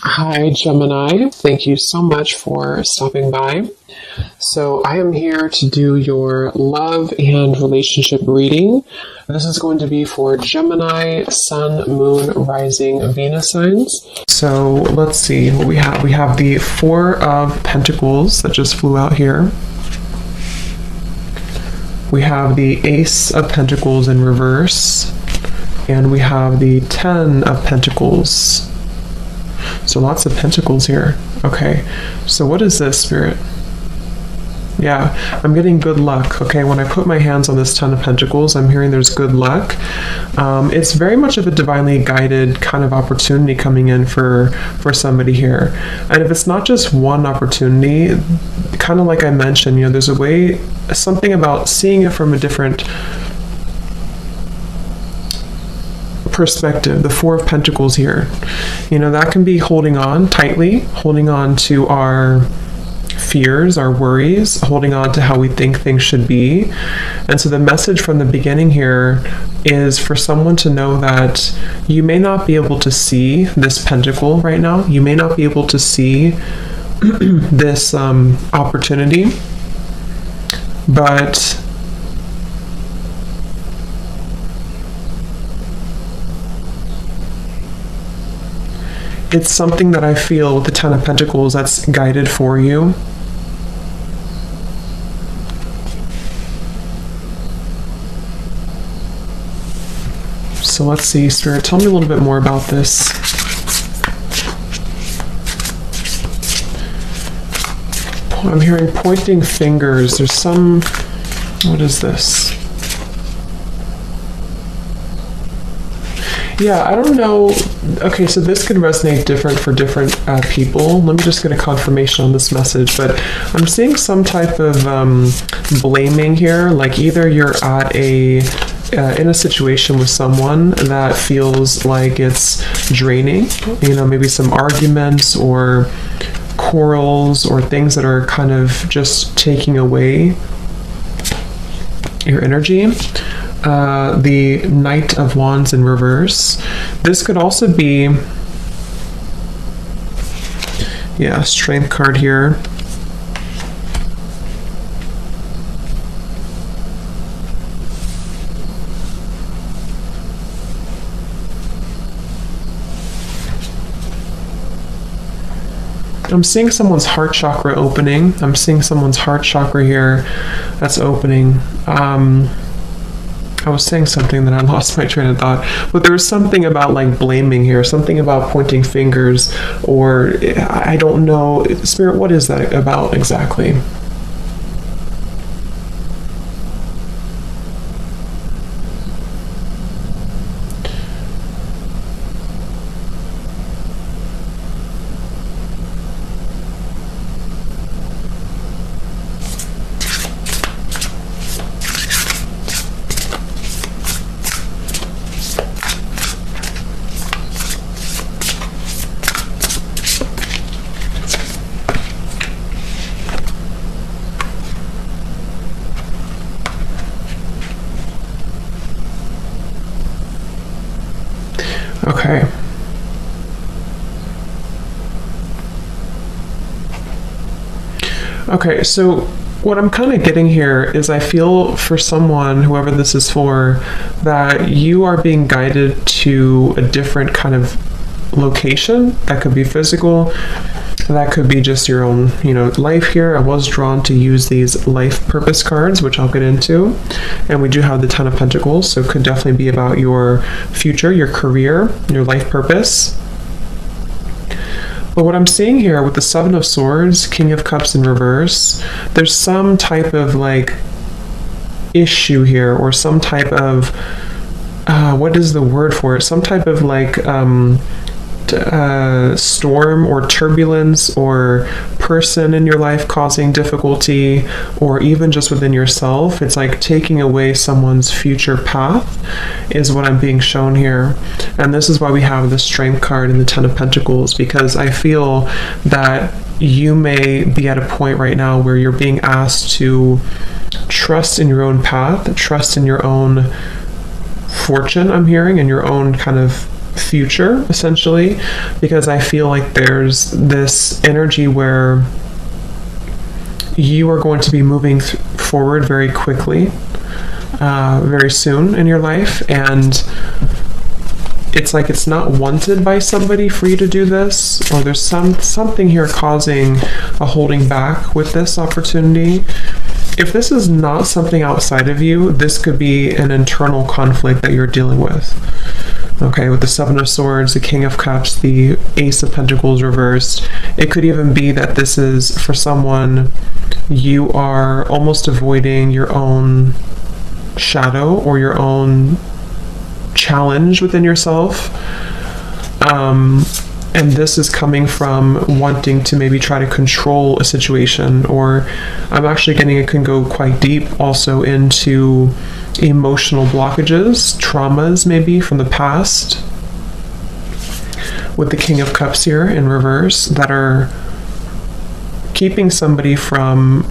Hi, Gemini. Thank you so much for stopping by. So, I am here to do your love and relationship reading. This is going to be for Gemini, Sun, Moon, Rising, Venus signs. So, let's see what we have. We have the Four of Pentacles that just flew out here. We have the Ace of Pentacles in reverse. And we have the Ten of Pentacles. So lots of pentacles here. Okay, so what is this, Spirit? Yeah, I'm getting good luck. Okay, when I put my hands on this Ten of Pentacles, I'm hearing there's good luck. It's very much of a divinely guided kind of opportunity coming in for somebody here. And if it's not just one opportunity, kind of like I mentioned, there's a way, something about seeing it from a different perspective. The Four of Pentacles here, that can be holding on tightly, holding on to our fears, our worries, holding on to how we think things should be. And so the message from the beginning here is for someone to know that you may not be able to see this pentacle right now. You may not be able to see this opportunity, but it's something that I feel with the Ten of Pentacles that's guided for you. So let's see, Spirit, tell me a little bit more about this. I'm hearing pointing fingers. There's some, what is this? Yeah, I don't know. Okay, so this could resonate different for different people. Let me just get a confirmation on this message. But I'm seeing some type of blaming here. Like either you're at in a situation with someone that feels like it's draining. Maybe some arguments or quarrels or things that are kind of just taking away your energy. The Knight of Wands in reverse. This could also be, Strength card here. I'm seeing someone's heart chakra opening. I'm seeing someone's heart chakra here that's opening. I was saying something that I lost my train of thought, but there was something about like blaming here, something about pointing fingers, or I don't know. Spirit, what is that about exactly? Okay. Okay, so what I'm kind of getting here is I feel for someone, whoever this is for, that you are being guided to a different kind of location. That could be physical. That could be just your own, life here. I was drawn to use these life purpose cards, which I'll get into. And we do have the Ten of Pentacles, so it could definitely be about your future, your career, your life purpose. But what I'm seeing here with the Seven of Swords, King of Cups in reverse, there's some type of like issue here, or some type of, what is the word for it? Some type of like, storm or turbulence or person in your life causing difficulty, or even just within yourself. It's like taking away someone's future path is what I'm being shown here. And this is why we have the Strength card and the Ten of Pentacles, because I feel that you may be at a point right now where you're being asked to trust in your own path, trust in your own fortune, I'm hearing, and your own kind of future, essentially, because I feel like there's this energy where you are going to be moving forward very quickly, very soon in your life, and it's like it's not wanted by somebody for you to do this, or there's something here causing a holding back with this opportunity. If this is not something outside of you, this could be an internal conflict that you're dealing with. Okay, with the Seven of Swords, the King of Cups, the Ace of Pentacles reversed. It could even be that this is, for someone, you are almost avoiding your own shadow or your own challenge within yourself. And this is coming from wanting to maybe try to control a situation, or I'm actually getting it can go quite deep also into emotional blockages, traumas maybe from the past, with the King of Cups here in reverse, that are keeping somebody from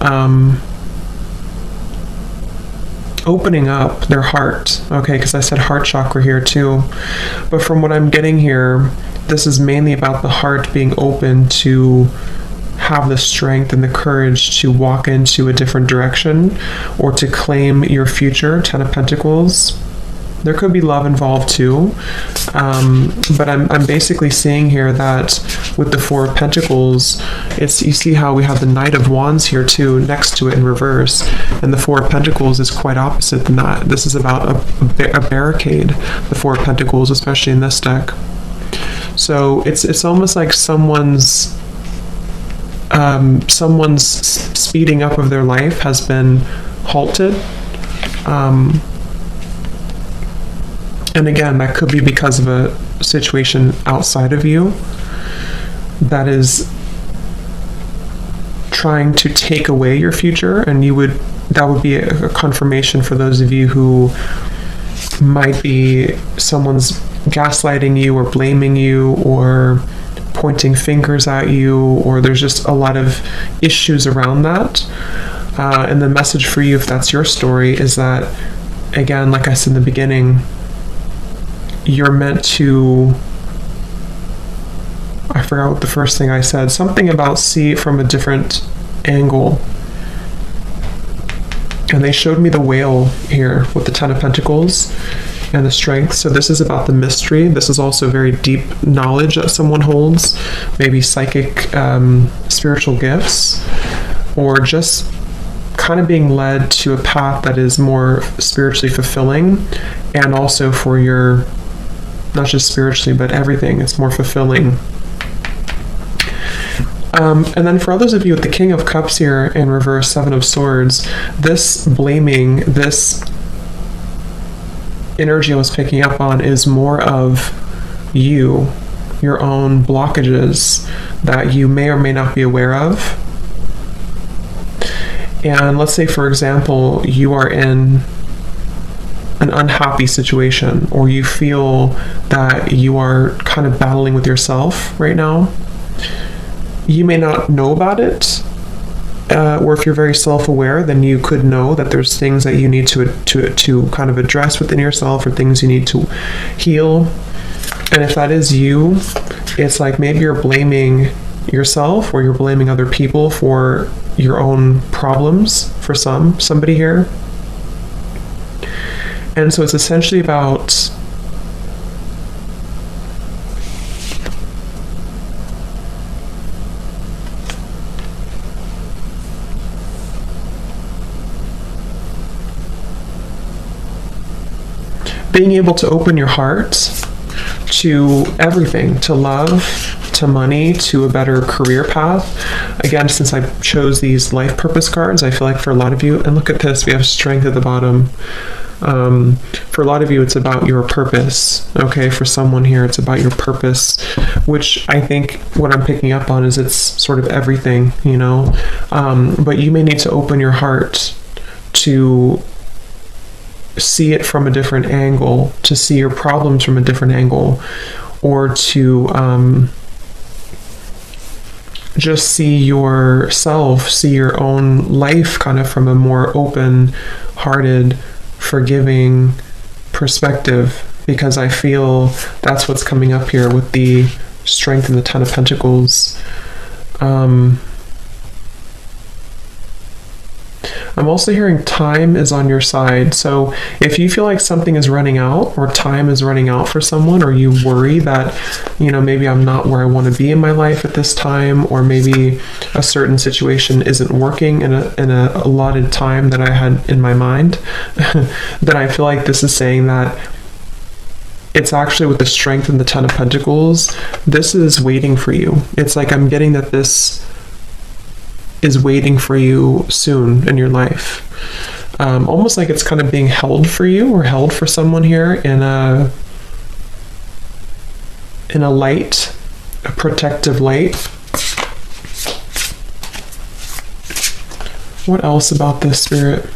opening up their heart. Okay, because I said heart chakra here too, but from what I'm getting here, this is mainly about the heart being open to have the strength and the courage to walk into a different direction or to claim your future. Ten of Pentacles. There could be love involved too, but I'm basically seeing here that with the Four of Pentacles, it's, you see how we have the Knight of Wands here too next to it in reverse, and the Four of Pentacles is quite opposite than that. This is about a barricade, the Four of Pentacles, especially in this deck. So it's almost like someone's speeding up of their life has been halted. And again, that could be because of a situation outside of you that is trying to take away your future, and that would be a confirmation for those of you who might be someone's gaslighting you or blaming you or pointing fingers at you, or there's just a lot of issues around that. And the message for you, if that's your story, is that, again, like I said in the beginning, you're meant to, I forgot what the first thing I said, something about see it from a different angle. And they showed me the whale here with the Ten of Pentacles and the strength. So this is about the mystery. This is also very deep knowledge that someone holds, maybe psychic, spiritual gifts, or just kind of being led to a path that is more spiritually fulfilling, and also for your, not just spiritually, but everything. It's more fulfilling. And then for those of you with the King of Cups here in reverse, Seven of Swords, this blaming, this energy I was picking up on is more of you, your own blockages that you may or may not be aware of. And let's say, for example, you are in an unhappy situation, or you feel that you are kind of battling with yourself right now. You may not know about it, or if you're very self-aware, then you could know that there's things that you need to kind of address within yourself, or things you need to heal. And if that is you, it's like maybe you're blaming yourself, or you're blaming other people for your own problems, for somebody here. And so it's essentially about being able to open your heart to everything, to love, to money, to a better career path. Again, since I chose these life purpose cards, I feel like for a lot of you, and look at this, we have strength at the bottom. For a lot of you, it's about your purpose. Okay, for someone here, it's about your purpose, which I think what I'm picking up on is it's sort of everything, you know. But you may need to open your heart to see it from a different angle, to see your problems from a different angle, or to just see yourself, see your own life kind of from a more open-hearted, forgiving perspective. because I feel that's what's coming up here with the Strength and the Ten of Pentacles. I'm also hearing time is on your side. So if you feel like something is running out or time is running out for someone, or you worry that, you know, maybe I'm not where I want to be in my life at this time, or maybe a certain situation isn't working in a allotted time that I had in my mind, then I feel like this is saying that it's actually with the Strength and the Ten of Pentacles, this is waiting for you. It's like I'm getting that this is waiting for you soon in your life. Almost like it's kind of being held for you, or held for someone here in a light, a protective light. What else about this, Spirit?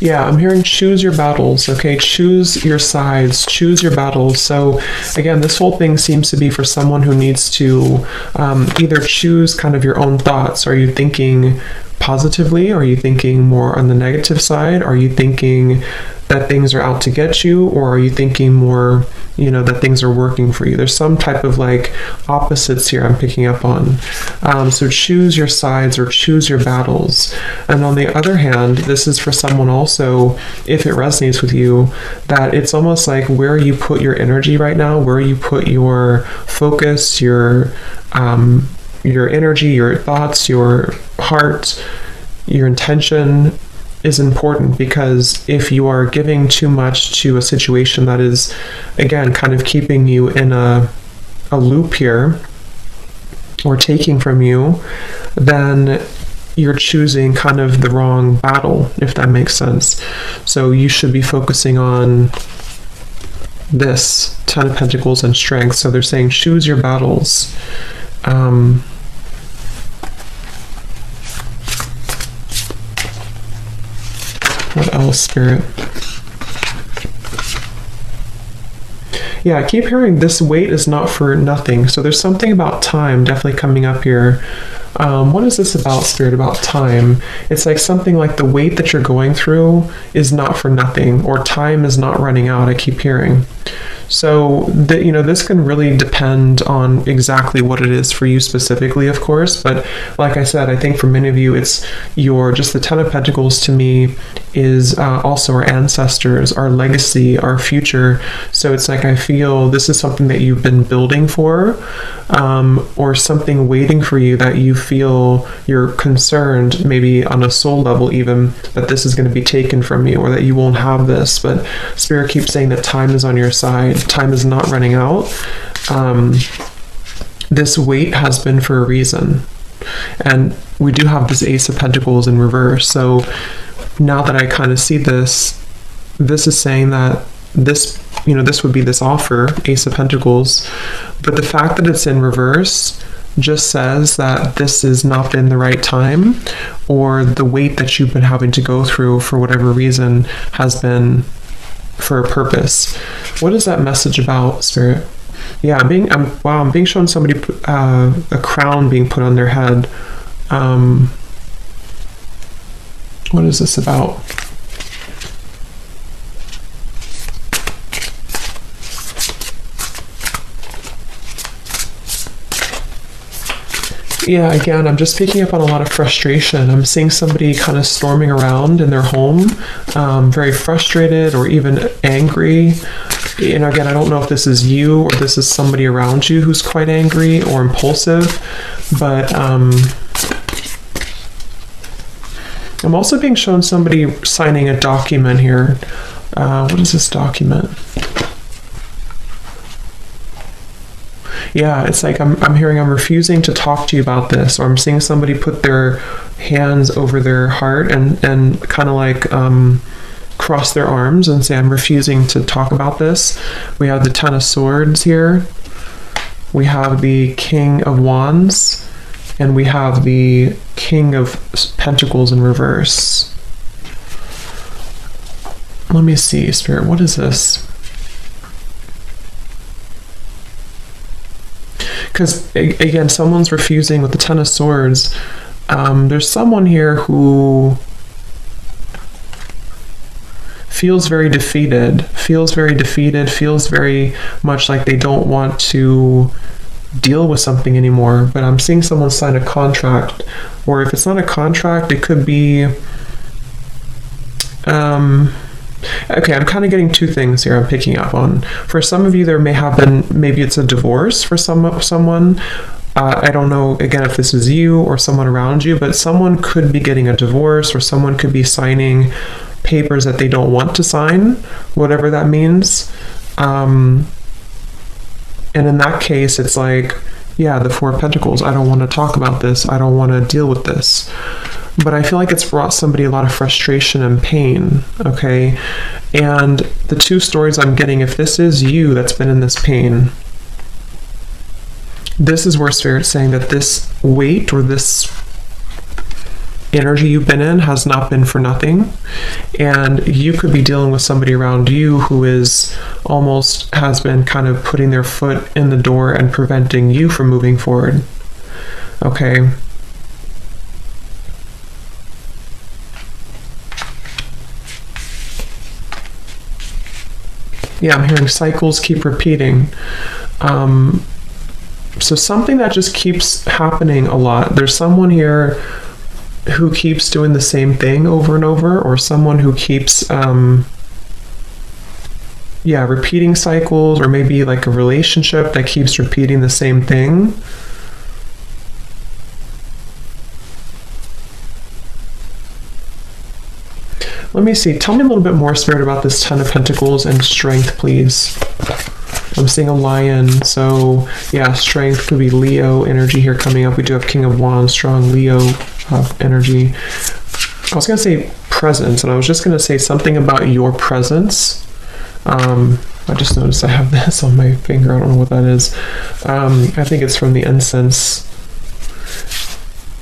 Yeah, I'm hearing choose your battles, okay? Choose your sides, choose your battles. So again, this whole thing seems to be for someone who needs to either choose kind of your own thoughts. Are you thinking positively? Are you thinking more on the negative side? Are you thinking that things are out to get you? Or are you thinking more, you know, that things are working for you? There's some type of like opposites here I'm picking up on. So choose your sides or choose your battles. And on the other hand, this is for someone also, if it resonates with you, that it's almost like where you put your energy right now, where you put your focus, your energy, your thoughts, your heart, your intention is important. Because if you are giving too much to a situation that is, again, kind of keeping you in a loop here, or taking from you, then you're choosing kind of the wrong battle, if that makes sense. So you should be focusing on this Ten of Pentacles and Strength. So they're saying choose your battles. What else, Spirit? Yeah, I keep hearing this wait is not for nothing. So there's something about time definitely coming up here. What is this about, Spirit, about time? It's like something like the wait that you're going through is not for nothing, or time is not running out, I keep hearing. So, you know, this can really depend on exactly what it is for you specifically, of course. But like I said, I think for many of you, it's just the Ten of Pentacles to me is also our ancestors, our legacy, our future. So it's like I feel this is something that you've been building for, or something waiting for you that you feel you're concerned, maybe on a soul level even, that this is going to be taken from you, or that you won't have this. But Spirit keeps saying that time is on your side. Time is not running out. This wait has been for a reason. And we do have this Ace of Pentacles in reverse. So now that I kind of see this, this is saying that this, you know, this would be this offer, Ace of Pentacles. But the fact that it's in reverse just says that this has not been the right time, or the wait that you've been having to go through for whatever reason has been for a purpose. What is that message about, Spirit? Yeah, I'm being shown somebody a crown being put on their head. What is this about? Yeah, again, I'm just picking up on a lot of frustration. I'm seeing somebody kind of storming around in their home, very frustrated or even angry. And again, I don't know if this is you or this is somebody around you who's quite angry or impulsive, but I'm also being shown somebody signing a document here. What is this document? Yeah, it's like I'm hearing I'm refusing to talk to you about this, or I'm seeing somebody put their hands over their heart and kind of like cross their arms and say, I'm refusing to talk about this. We have the Ten of Swords here. We have the King of Wands, and we have the King of Pentacles in reverse. Let me see, Spirit, what is this? Because, again, someone's refusing with the Ten of Swords. There's someone here who feels very defeated, feels very much like they don't want to deal with something anymore. But I'm seeing someone sign a contract, or if it's not a contract, it could be okay, I'm kind of getting two things here I'm picking up on. For some of you, there may have been, maybe it's a divorce for someone. I don't know, again, if this is you or someone around you, but someone could be getting a divorce, or someone could be signing papers that they don't want to sign, whatever that means. And in that case, it's like, yeah, the Four of Pentacles. I don't want to talk about this. I don't want to deal with this. But I feel like it's brought somebody a lot of frustration and pain, okay? And the two stories I'm getting, if this is you that's been in this pain, this is where Spirit's saying that this weight or this energy you've been in has not been for nothing. And you could be dealing with somebody around you who is almost has been kind of putting their foot in the door and preventing you from moving forward, okay? Yeah, I'm hearing cycles keep repeating. So something that just keeps happening a lot. There's someone here who keeps doing the same thing over and over, or someone who keeps, repeating cycles, or maybe like a relationship that keeps repeating the same thing. Let me see. Tell me a little bit more, Spirit, about this Ten of Pentacles and strength, please. I'm seeing a lion. So, yeah, strength could be Leo energy here coming up. We do have King of Wands, strong Leo energy. I was going to say presence, and I was just going to say something about your presence. I just noticed I have this on my finger. I don't know what that is. I think it's from the incense.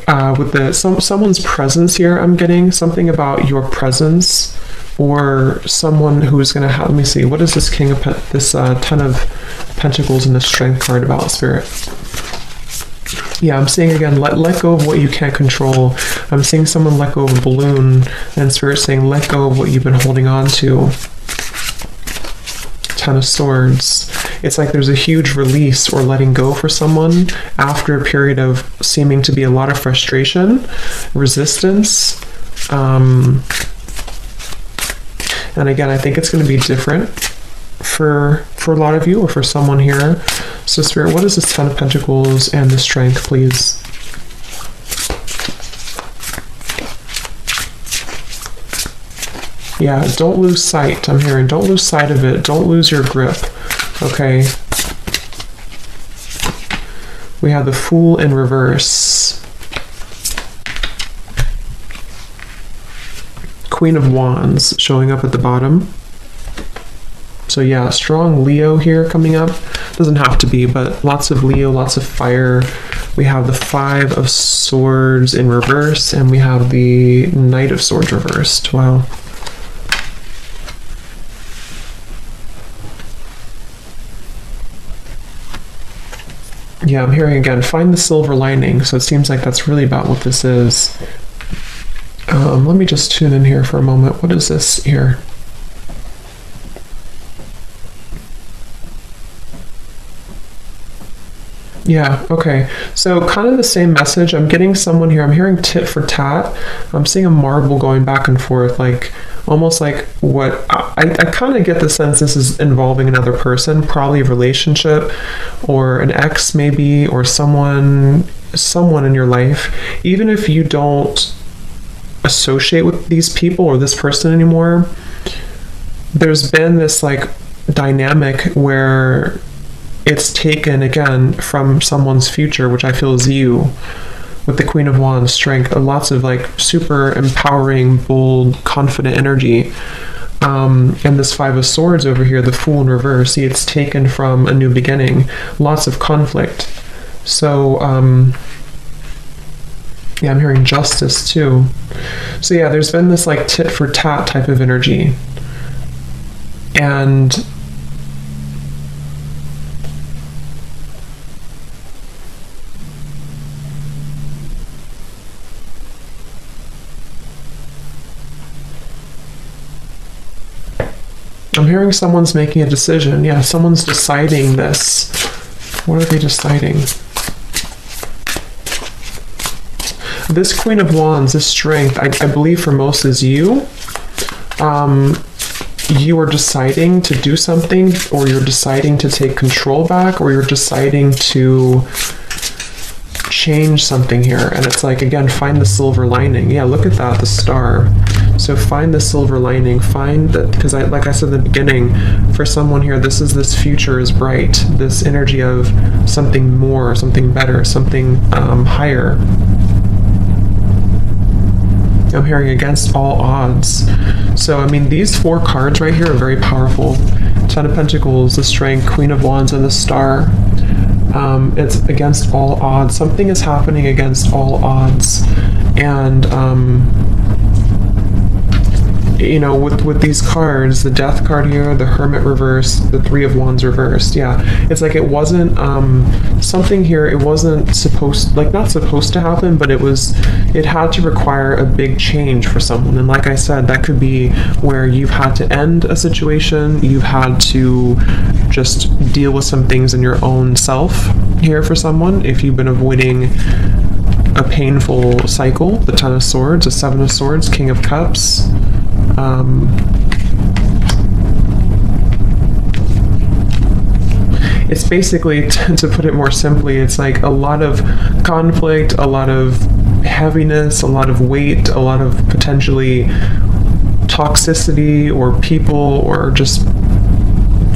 With the someone's presence here, I'm getting something about your presence, or someone who's going to have, let me see, what is this Ten of Pentacles and the Strength card about, Spirit? Yeah, I'm seeing again, let go of what you can't control. I'm seeing someone let go of a balloon, and Spirit saying let go of what you've been holding on to. Ten of Swords. It's like there's a huge release or letting go for someone after a period of seeming to be a lot of frustration, resistance. And again, I think it's going to be different for a lot of you, or for someone here. So Spirit, what is this Ten of Pentacles and the Strength, please? Yeah, don't lose sight. I'm hearing don't lose sight of it. Don't lose your grip. Okay. We have the Fool in reverse. Queen of Wands showing up at the bottom. So yeah, strong Leo here coming up. Doesn't have to be, but lots of Leo, lots of fire. We have the Five of Swords in reverse, and we have the Knight of Swords reversed. Wow. Yeah, I'm hearing again, find the silver lining. So it seems like that's really about what this is. Let me just tune in here for a moment. What is this here? Yeah, okay. So kind of the same message. I'm getting someone here. I'm hearing tit for tat. I'm seeing a marble going back and forth, like almost like what I kind of get the sense this is involving another person, probably a relationship or an ex maybe, or someone in your life. Even if you don't associate with these people or this person anymore, there's been this like dynamic where it's taken again from someone's future, which I feel is you, with the Queen of Wands, strength, lots of like super empowering, bold, confident energy. And this Five of Swords over here, the Fool in reverse, see, it's taken from a new beginning, lots of conflict. So yeah, I'm hearing justice too. So yeah, there's been this like tit for tat type of energy. And hearing someone's making a decision. Yeah, someone's deciding this. What are they deciding? This Queen of Wands, this strength, I believe for most is you. You are deciding to do something, or you're deciding to take control back, or you're deciding to change something here. And it's like, again, find the silver lining. Yeah, look at that, the star. So find the silver lining, find that, because like I said in the beginning, for someone here, this future is bright, this energy of something more, something better, something higher. I'm hearing against all odds. So, I mean, these 4 cards right here are very powerful. 10 of Pentacles, the Strength, Queen of Wands, and the Star. It's against all odds. Something is happening against all odds. And, you know, with these cards, the Death card here, the Hermit reversed, the 3 of Wands reversed. Yeah, it's like it wasn't something here. It wasn't supposed, like, not supposed to happen, but it had to require a big change for someone. And like I said, that could be where you've had to end a situation, you've had to just deal with some things in your own self here for someone. If you've been avoiding a painful cycle, the 10 of Swords, the 7 of Swords, King of Cups. It's basically, to put it more simply, it's like a lot of conflict, a lot of heaviness, a lot of weight, a lot of potentially toxicity or people or just,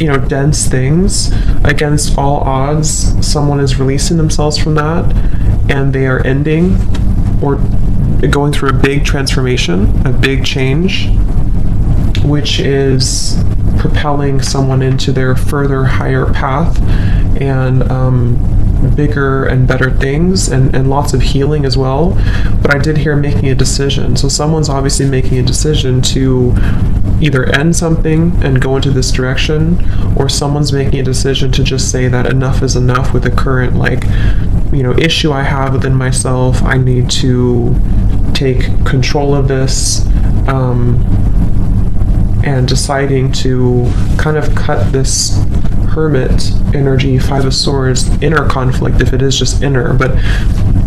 you know, dense things. Against all odds, someone is releasing themselves from that, and they are ending or going through a big transformation, a big change, which is propelling someone into their further higher path and bigger and better things, and lots of healing as well. But I did hear making a decision. So someone's obviously making a decision to either end something and go into this direction, or someone's making a decision to just say that enough is enough with the current, like, you know, issue I have within myself. I need to take control of this, and deciding to kind of cut this Hermit energy, 5 of Swords, inner conflict, if it is just inner, but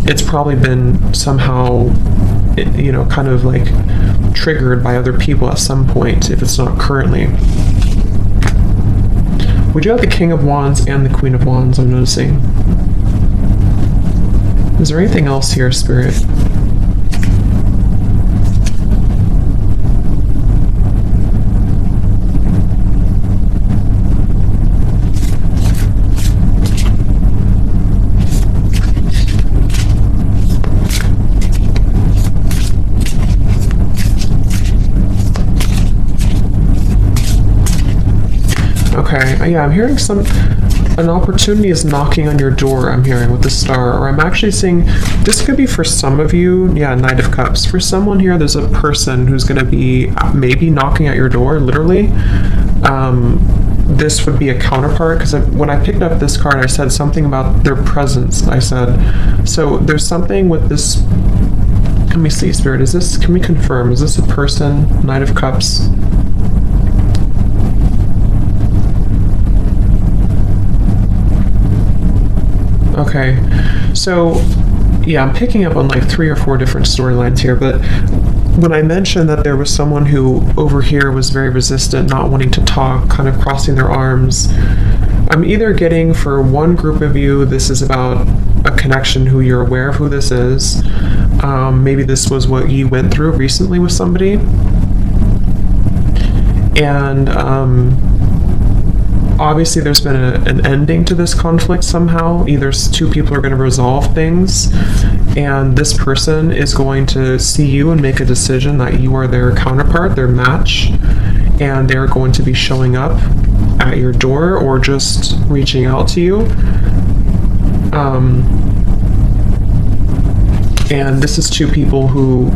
it's probably been somehow, you know, kind of like triggered by other people at some point, if it's not currently. We do have the King of Wands and the Queen of Wands, I'm noticing. Is there anything else here, Spirit? Okay, yeah, I'm hearing an opportunity is knocking on your door, I'm hearing, with the Star, or I'm actually seeing, this could be for some of you, yeah, Knight of Cups. For someone here, there's a person who's going to be maybe knocking at your door, literally. This would be a counterpart, because when I picked up this card, I said something about their presence. I said, so there's something with this. Let me see, Spirit, can we confirm, is this a person, Knight of Cups? Okay, so yeah, I'm picking up on like 3 or 4 different storylines here, but when I mentioned that there was someone who over here was very resistant, not wanting to talk, kind of crossing their arms, I'm either getting, for one group of you, this is about a connection who you're aware of who this is. Maybe this was what you went through recently with somebody. And obviously there's been an ending to this conflict somehow. Either 2 people are going to resolve things, and this person is going to see you and make a decision that you are their counterpart, their match, and they're going to be showing up at your door or just reaching out to you. And this is 2 people who,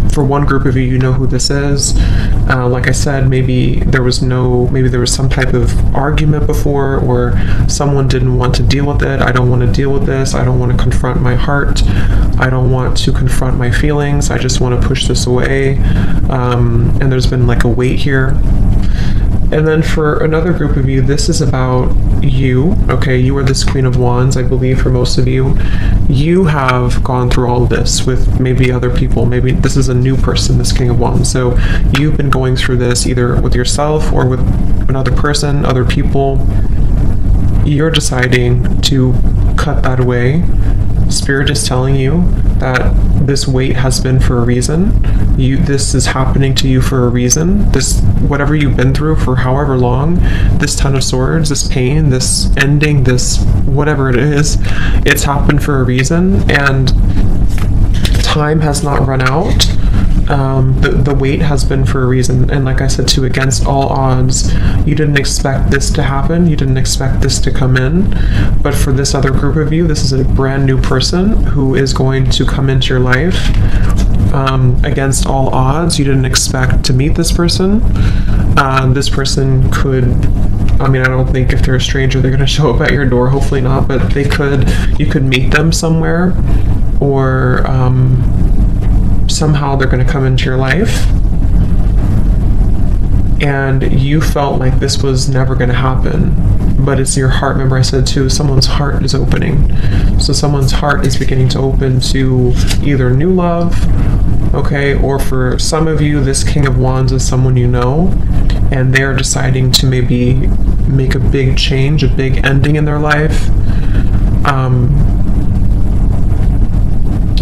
for one group of you, you know who this is. Like I said, maybe there was some type of argument before, or someone didn't want to deal with it. I don't want to deal with this. I don't want to confront my heart. I don't want to confront my feelings. I just want to push this away. And there's been like a weight here. And then for another group of you, this is about you. Okay, you are this Queen of Wands, I believe, for most of you. You have gone through all of this with maybe other people. Maybe this is a new person, this King of Wands. So you've been going through this either with yourself or with another person, other people. You're deciding to cut that away. Spirit is telling you that this weight has been for a reason. This is happening to you for a reason. This, whatever you've been through for however long, this Ten of Swords, this pain, this ending, this whatever it is, it's happened for a reason, and time has not run out. The wait has been for a reason, and like I said too, against all odds, you didn't expect this to happen, you didn't expect this to come in, but for this other group of you, this is a brand new person who is going to come into your life. Against all odds, you didn't expect to meet this person. This person could, I mean, I don't think if they're a stranger they're going to show up at your door, hopefully not, but they could, you could meet them somewhere, or somehow they're going to come into your life, and you felt like this was never going to happen, but it's your heart. Remember I said too, someone's heart is opening, so someone's heart is beginning to open to either new love, okay, or for some of you, this King of Wands is someone you know, and they're deciding to maybe make a big change, a big ending in their life,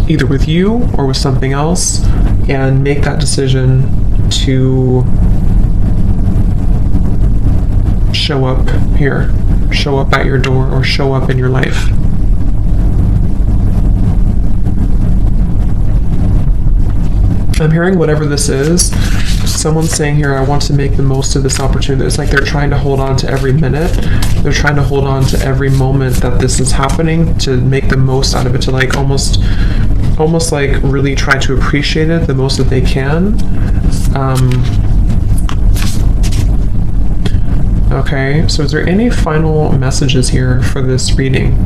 either with you or with something else, and make that decision to show up here, show up at your door, or show up in your life. I'm hearing whatever this is, someone's saying here, I want to make the most of this opportunity. It's like they're trying to hold on to every minute. They're trying to hold on to every moment that this is happening, to make the most out of it, to like almost like really try to appreciate it the most that they can. Okay, so is there any final messages here for this reading?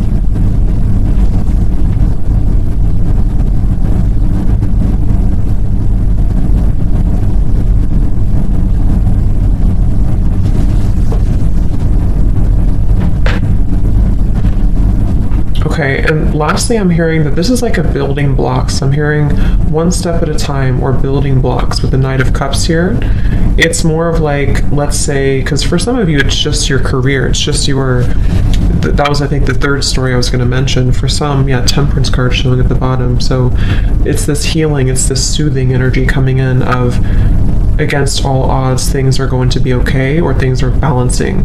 Okay, and lastly, I'm hearing that this is like a building blocks. I'm hearing one step at a time, or building blocks with the Knight of Cups here. It's more of like, let's say, because for some of you, it's just your career. It's just your, that was, I think, the third story I was going to mention. For some, yeah, Temperance card showing at the bottom. So it's this healing, it's this soothing energy coming in of, against all odds, things are going to be okay, or things are balancing.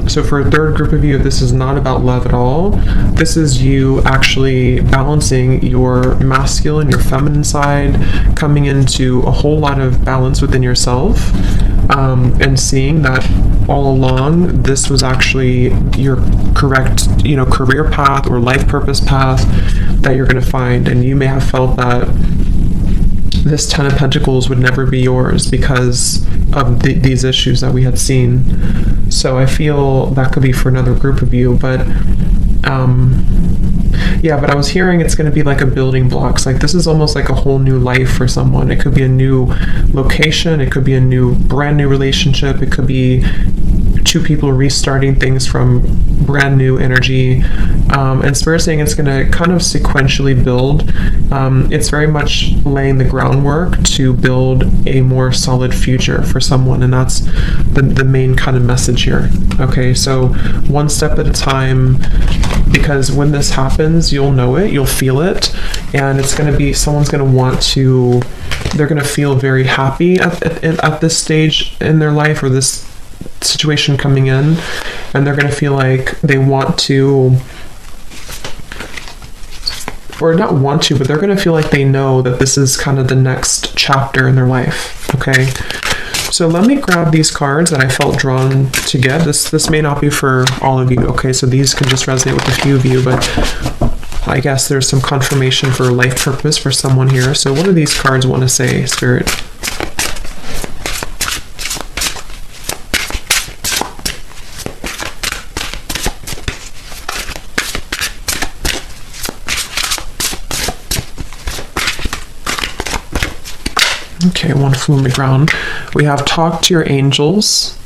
So for a third group of you, this is not about love at all. This is you actually balancing your masculine, your feminine side, coming into a whole lot of balance within yourself, and seeing that all along this was actually your correct, career path or life purpose path that you're going to find. And you may have felt that this Ten of Pentacles would never be yours because of these issues that we had seen. So I feel that could be for another group of you, but yeah, but I was hearing it's going to be like a building blocks. Like this is almost like a whole new life for someone. It could be a new location. It could be a brand new relationship. It could be two people restarting things from brand new energy. And Spirit saying it's going to kind of sequentially build. It's very much laying the groundwork to build a more solid future for someone. And that's the main kind of message here. Okay, so one step at a time, because when this happens, you'll know it, you'll feel it, and it's going to be, someone's going to want to, they're going to feel very happy at this stage in their life, or this situation coming in, and they're going to feel like they want to, or not want to, but they're going to feel like they know that this is kind of the next chapter in their life. Okay, so let me grab these cards that I felt drawn to get. This may not be for all of you. Okay, so these can just resonate with a few of you, but I guess there's some confirmation for life purpose for someone here. So what do these cards want to say, Spirit? Okay, one foot on the ground. We have talk to your angels.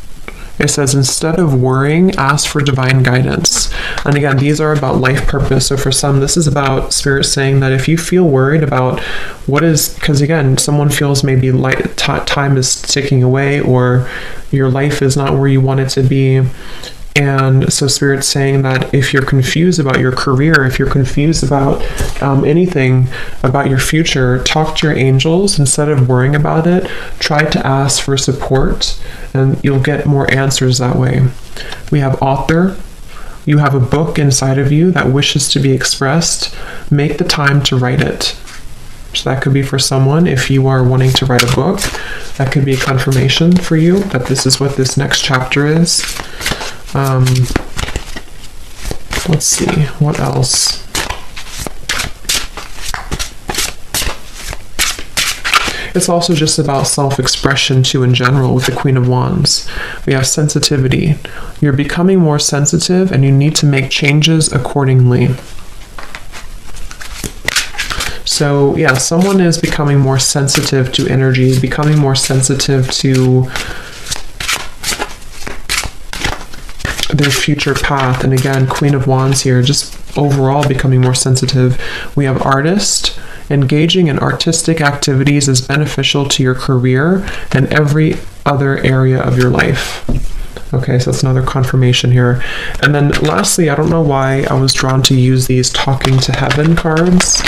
It says, instead of worrying, ask for divine guidance. And again, these are about life purpose. So for some, this is about Spirit saying that if you feel worried about what is, because again, someone feels maybe like time is ticking away, or your life is not where you want it to be. And so Spirit's saying that if you're confused about your career, if you're confused about anything about your future, talk to your angels. Instead of worrying about it, try to ask for support, and you'll get more answers that way. We have author. You have a book inside of you that wishes to be expressed. Make the time to write it. So that could be for someone. If you are wanting to write a book, that could be a confirmation for you that this is what this next chapter is. Let's see, what else? It's also just about self-expression too in general with the Queen of Wands. We have sensitivity. You're becoming more sensitive and you need to make changes accordingly. So yeah, someone is becoming more sensitive to energy, becoming more sensitive to their future path. And again, Queen of Wands here, just overall becoming more sensitive. We have artist. Engaging in artistic activities is beneficial to your career and every other area of your life. Okay, so that's another confirmation here. And then lastly, I don't know why I was drawn to use these talking to heaven cards.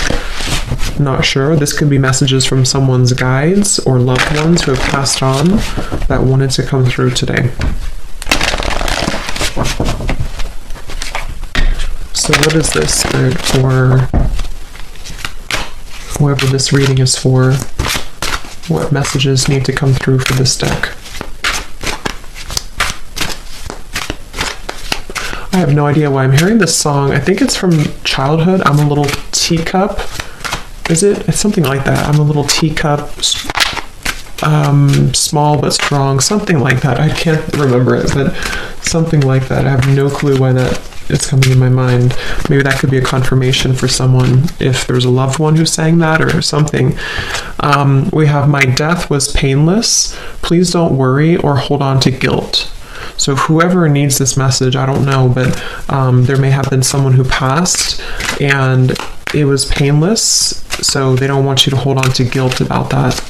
Not sure. This could be messages from someone's guides or loved ones who have passed on that wanted to come through today. So what is this for whoever this reading is for? What messages need to come through for this deck? I have no idea why I'm hearing this song. I think it's from childhood. I'm a little teacup. Is it? It's something like that. I'm a little teacup, small but strong, something like that. I can't remember it, but something like that. I have no clue why that is coming in my mind. Maybe that could be a confirmation for someone if there's a loved one who sang that or something. We have, my death was painless. Please don't worry or hold on to guilt. So whoever needs this message, I don't know, but there may have been someone who passed and it was painless, so they don't want you to hold on to guilt about that.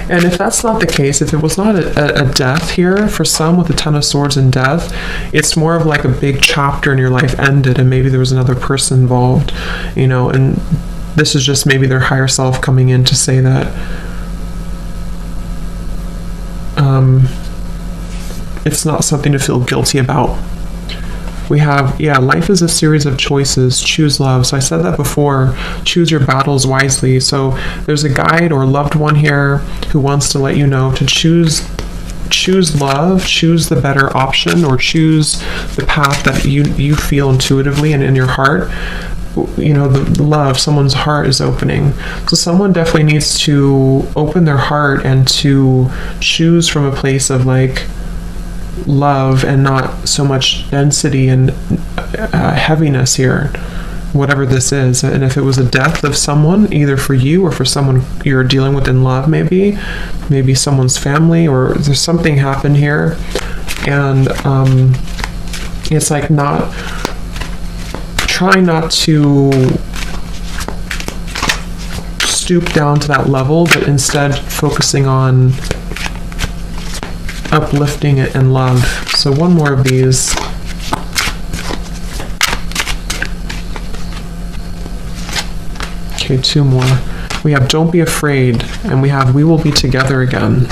And if that's not the case, if it was not a death here, for some with the Ten of Swords and death, it's more of like a big chapter in your life ended and maybe there was another person involved, you know, and this is just maybe their higher self coming in to say that it's not something to feel guilty about. We have, life is a series of choices. Choose love. So I said that before. Choose your battles wisely. So there's a guide or loved one here who wants to let you know to choose love, choose the better option, or choose the path that you feel intuitively and in your heart. You know, the love, someone's heart is opening. So someone definitely needs to open their heart and to choose from a place of like love and not so much density and heaviness here, whatever this is. And if it was a death of someone, either for you or for someone you're dealing with in love, maybe someone's family, or there's something happened here, and it's like try not to stoop down to that level, but instead focusing on uplifting it in love. So one more of these. Okay, two more. We have don't be afraid, and we have we will be together again,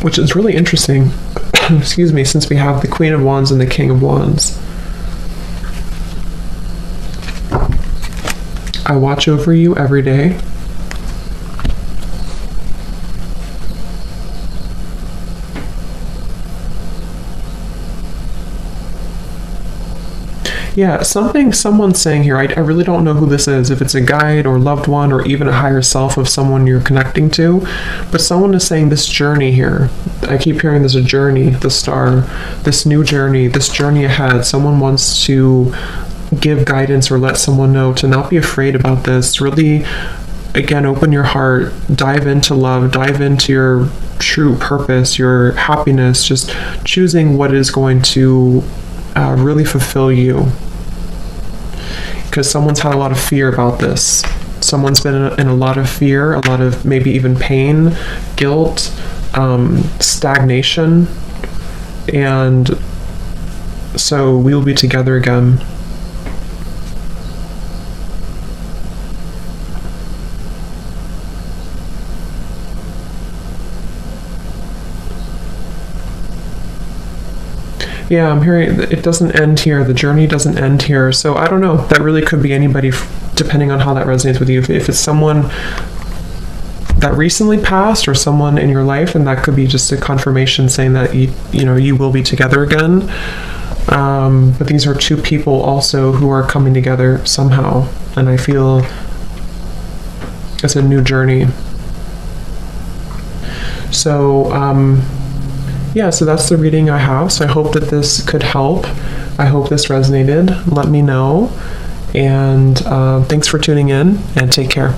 which is really interesting. Excuse me, since we have the Queen of Wands and the King of Wands. I watch over you every day. Yeah, someone's saying here, I really don't know who this is, if it's a guide or loved one or even a higher self of someone you're connecting to, but someone is saying this journey here. I keep hearing there's a journey, the star, this new journey, this journey ahead. Someone wants to give guidance or let someone know to not be afraid about this. Really, again, open your heart, dive into love, dive into your true purpose, your happiness, just choosing what is going to really fulfill you. Because someone's had a lot of fear about this. Someone's been in a lot of fear, a lot of maybe even pain, guilt, stagnation, and so we'll be together again. Yeah, I'm hearing it doesn't end here. The journey doesn't end here. So I don't know. That really could be anybody, depending on how that resonates with you. If it's someone that recently passed or someone in your life, and that could be just a confirmation saying that you will be together again. But these are two people also who are coming together somehow, and I feel it's a new journey. So yeah, so that's the reading I have. So I hope that this could help. I hope this resonated. Let me know. And thanks for tuning in, and take care.